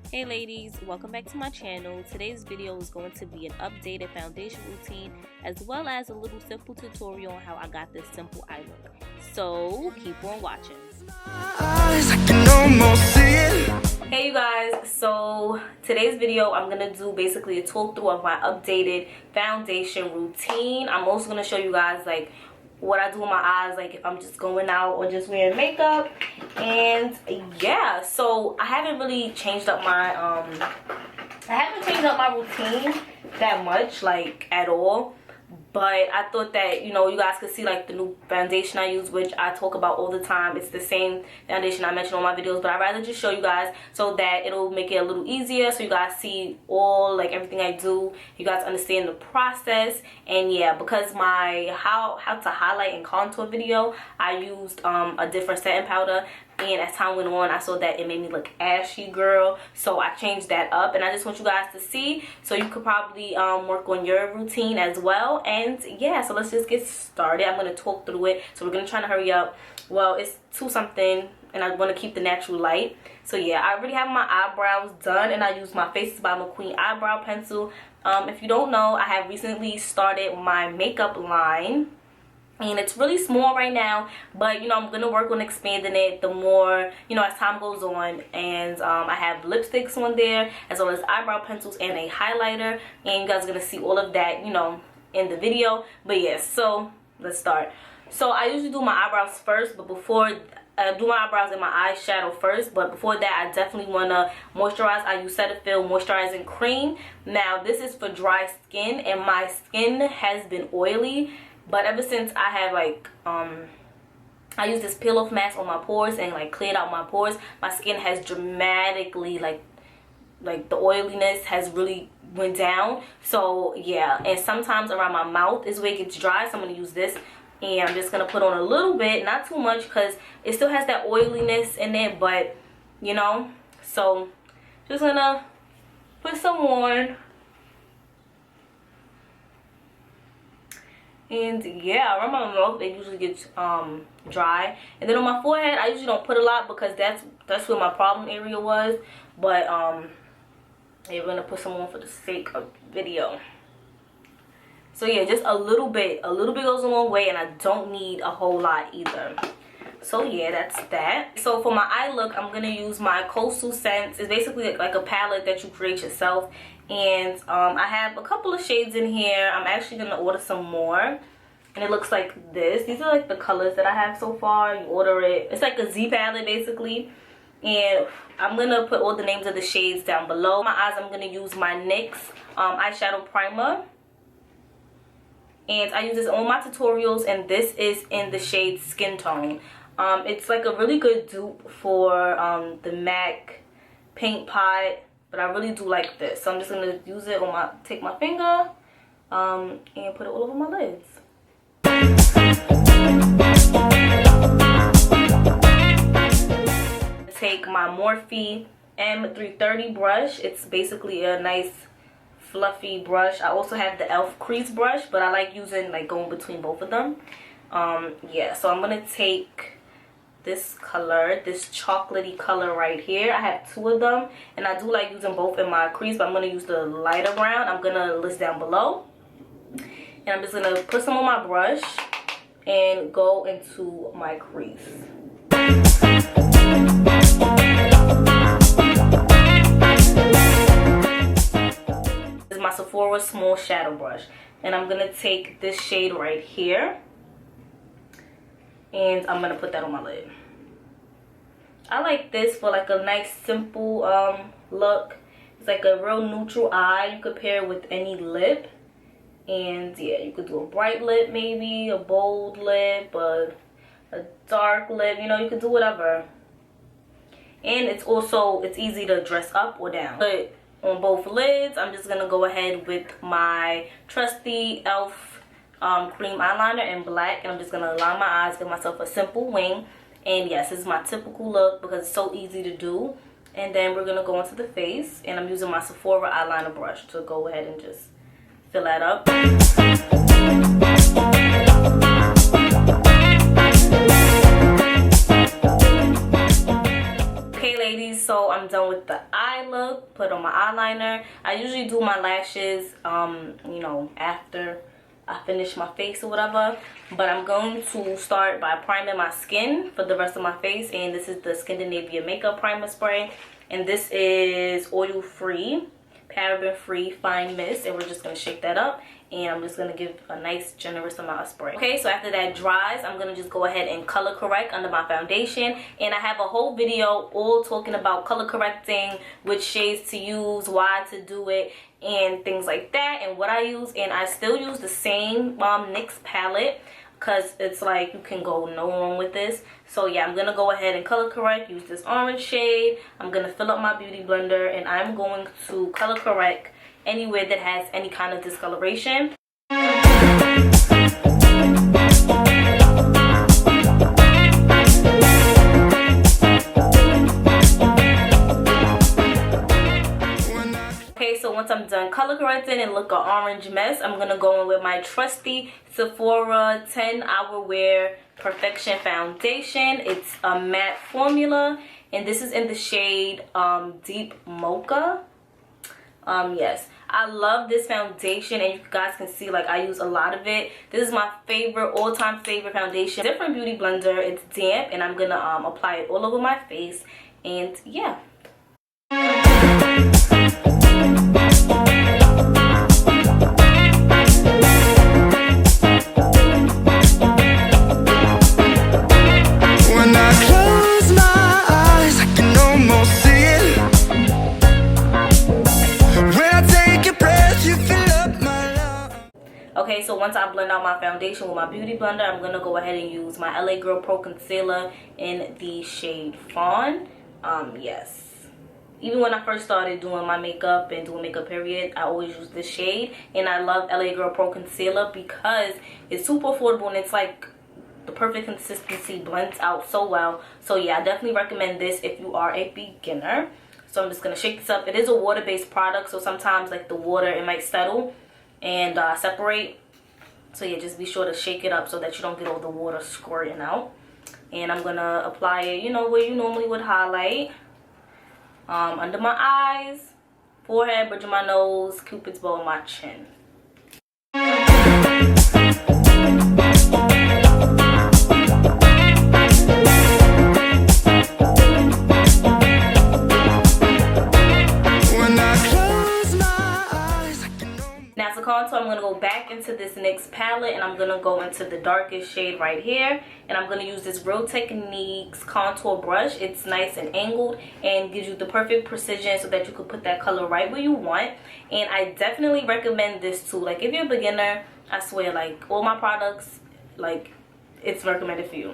Hey ladies, welcome back to my channel. Today's video is going to be an updated foundation routine as well as a little simple tutorial on how I got this simple eye look. So keep on watching. Hey you guys, so today's video I'm going to do basically a talk through of my updated foundation routine. I'm also going to show you guys like what I do with my eyes, like if I'm just going out or just wearing makeup. And yeah, so I haven't really changed up my routine that much, like at all. But I thought that, you know, you guys could see like the new foundation I use, which I talk about all the time. It's the same foundation I mentioned on my videos, but I'd rather just show you guys so that it'll make it a little easier, so you guys see all like everything I do, you guys understand the process. And yeah, because my how to highlight and contour video, I used a different setting powder, and as time went on I saw that it made me look ashy, girl, so I changed that up. And I just want you guys to see so you could probably work on your routine as well. And yeah, so let's just get started. I'm going to talk through it, so we're going to try to hurry up. Well, it's 2 something and I want to keep the natural light. So yeah, I already have my eyebrows done, and I use my Faces by McQueen eyebrow pencil. If you don't know, I have recently started my makeup line, and it's really small right now, but you know, I'm gonna work on expanding it the more, you know, as time goes on. And I have lipsticks on there as well as eyebrow pencils and a highlighter, and you guys are gonna see all of that, you know, in the video. But yes, so let's start. So I usually do my eyebrows first, but before I do my eyebrows and my eyeshadow first, but before that I definitely want to moisturize. I use Cetaphil moisturizing cream. Now this is for dry skin, and my skin has been oily, but ever since I have like I use this peel off mask on my pores and like cleared out my pores, my skin has dramatically like the oiliness has really went down. So yeah, and sometimes around my mouth is where it gets dry, so I'm gonna use this. And I'm just going to put on a little bit, not too much, because it still has that oiliness in it, but, you know, so just going to put some on. And yeah, around my mouth, it usually gets dry. And then on my forehead, I usually don't put a lot because that's where my problem area was. But we're going to put some on for the sake of video. So yeah, just a little bit goes a long way, and I don't need a whole lot either. So yeah, that's that. So for my eye look, I'm gonna use my Coastal Scents. It's basically like a palette that you create yourself, and I have a couple of shades in here. I'm actually gonna order some more, and it looks like this. These are like the colors that I have so far. You order it. It's like a Z palette basically, and I'm gonna put all the names of the shades down below. My eyes, I'm gonna use my NYX eyeshadow primer. And I use this on my tutorials, and this is in the shade Skin Tone. It's like a really good dupe for the MAC paint pot, but I really do like this. So I'm just gonna use it on take my finger and put it all over my lids. Take my Morphe M330 brush. It's basically a nice fluffy brush. I also have the e.l.f. crease brush, but I like using like going between both of them. Yeah, so I'm gonna take this color, this chocolatey color right here. I have 2 of them, and I do like using both in my crease, but I'm gonna use the lighter brown. I'm gonna list down below, and I'm just gonna put some on my brush and go into my crease. My Sephora small shadow brush, and I'm gonna take this shade right here, and I'm gonna put that on my lid. I like this for like a nice simple look. It's like a real neutral eye. You could pair it with any lip, and yeah, you could do a bright lip, maybe a bold lip, a dark lip, you know, you could do whatever. And it's easy to dress up or down. But on both lids, I'm just gonna go ahead with my trusty e.l.f. cream eyeliner in black, and I'm just gonna line my eyes, give myself a simple wing. And yes, this is my typical look because it's so easy to do. And then we're gonna go into the face, and I'm using my Sephora eyeliner brush to go ahead and just fill that up. Okay ladies, so I'm done with the eye look, put on my eyeliner. I usually do my lashes, you know, after I finish my face or whatever. But I'm going to start by priming my skin for the rest of my face. And this is the Scandinavia Makeup Primer Spray. And this is oil-free, paraben-free fine mist. And we're just going to shake that up. And I'm just going to give a nice generous amount of spray. Okay, so after that dries, I'm going to just go ahead and color correct under my foundation. And I have a whole video all talking about color correcting, which shades to use, why to do it, and things like that, and what I use. And I still use the same NYX palette, because it's like you can go no wrong with this. So yeah, I'm gonna go ahead and color correct, use this orange shade. I'm gonna fill up my beauty blender, and I'm going to color correct anywhere that has any kind of discoloration. Okay, so once I'm done color correcting and look an orange mess, I'm gonna go in with my trusty Sephora 10-Hour Wear Perfection Foundation. It's a matte formula, and this is in the shade Deep Mocha. Yes, I love this foundation, and you guys can see like I use a lot of it. This is my favorite, all-time favorite foundation. Different beauty blender. It's damp, and I'm gonna apply it all over my face. And yeah. Okay, so once I blend out my foundation with my beauty blender, I'm gonna go ahead and use my LA Girl Pro Concealer in the shade Fawn. Yes. Even when I first started doing my makeup and doing makeup period, I always use this shade. And I love LA Girl Pro Concealer because it's super affordable, and it's like the perfect consistency, blends out so well. So yeah, I definitely recommend this if you are a beginner. So I'm just gonna shake this up. It is a water-based product, so sometimes like the water, it might settle and separate. So yeah, just be sure to shake it up so that you don't get all the water squirting out. And I'm gonna apply it, you know, where you normally would highlight, under my eyes, forehead, bridge of my nose, cupid's bow, and my chin. Now to contour, I'm going to go back into this NYX palette, and I'm going to go into the darkest shade right here. And I'm going to use this Real Techniques contour brush. It's nice and angled and gives you the perfect precision so that you can put that color right where you want. And I definitely recommend this too. Like if you're a beginner, I swear, like all my products, like it's recommended for you.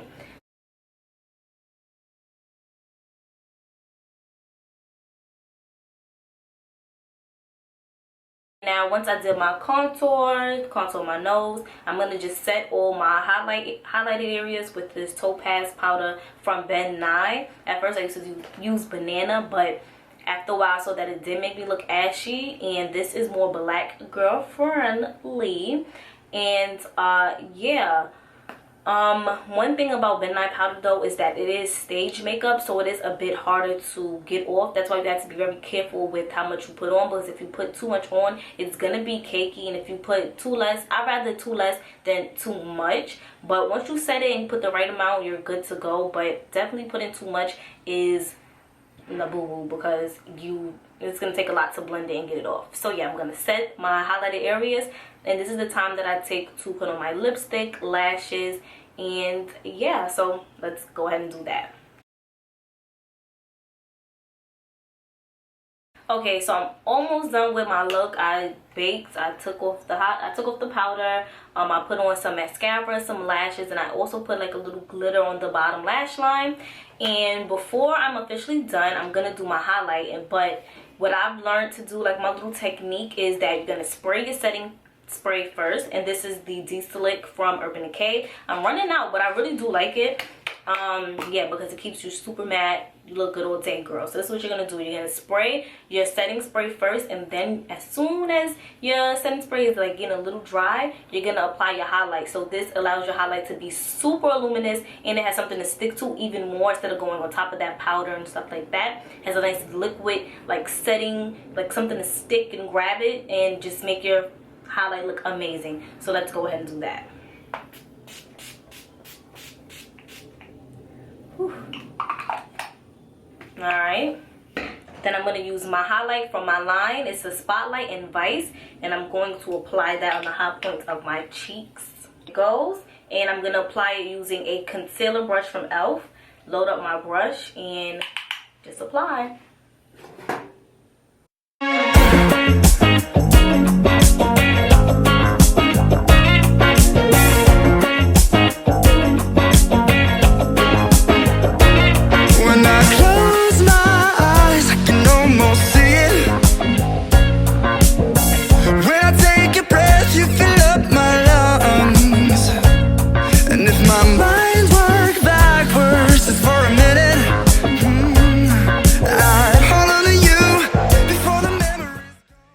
Now once I did my contour my nose, I'm going to just set all my highlighted areas with this Topaz powder from Ben Nye. At first I used to use banana, but after a while I saw that it did make me look ashy, and this is more black girl friendly. And yeah. One thing about Ben Nye powder though is that it is stage makeup, so it is a bit harder to get off. That's why you have to be very careful with how much you put on, because if you put too much on, it's gonna be cakey. And if you put too less, I'd rather too less than too much. But once you set it and put the right amount, you're good to go. But definitely putting too much is the boo-boo, because it's gonna take a lot to blend it and get it off. So yeah, I'm gonna set my highlighted areas, and this is the time that I take to put on my lipstick, lashes, and yeah, so let's go ahead and do that. Okay, so I'm almost done with my look. I baked. I took off the powder. I put on some mascara, some lashes, and I also put like a little glitter on the bottom lash line. And before I'm officially done, I'm gonna do my highlight. But what I've learned to do, like my little technique, is that you're gonna spray your setting spray first, and this is the De-Slick from Urban Decay. I'm running out, but I really do like it. Yeah, because it keeps you super matte, you look good all day, girl. So this is what you're gonna do. You're gonna spray your setting spray first, and then as soon as your setting spray is like getting a little dry, you're gonna apply your highlight. So this allows your highlight to be super luminous, and it has something to stick to even more instead of going on top of that powder and stuff like that. It has a nice liquid like setting, like something to stick and grab it and just make your highlight look amazing. So let's go ahead and do that. Alright, then I'm going to use my highlight from my line. It's a Spotlight in Vice, and I'm going to apply that on the high points of my cheeks. It goes, and I'm going to apply it using a concealer brush from e.l.f. Load up my brush and just apply.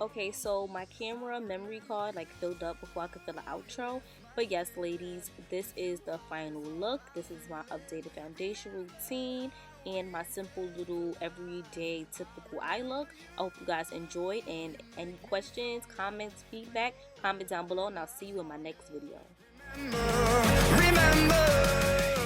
Okay, so my camera memory card like filled up before I could fill the outro. But yes, ladies, this is the final look. This is my updated foundation routine and my simple little everyday typical eye look. I hope you guys enjoyed, and any questions, comments, feedback, comment down below, and I'll see you in my next video. Remember.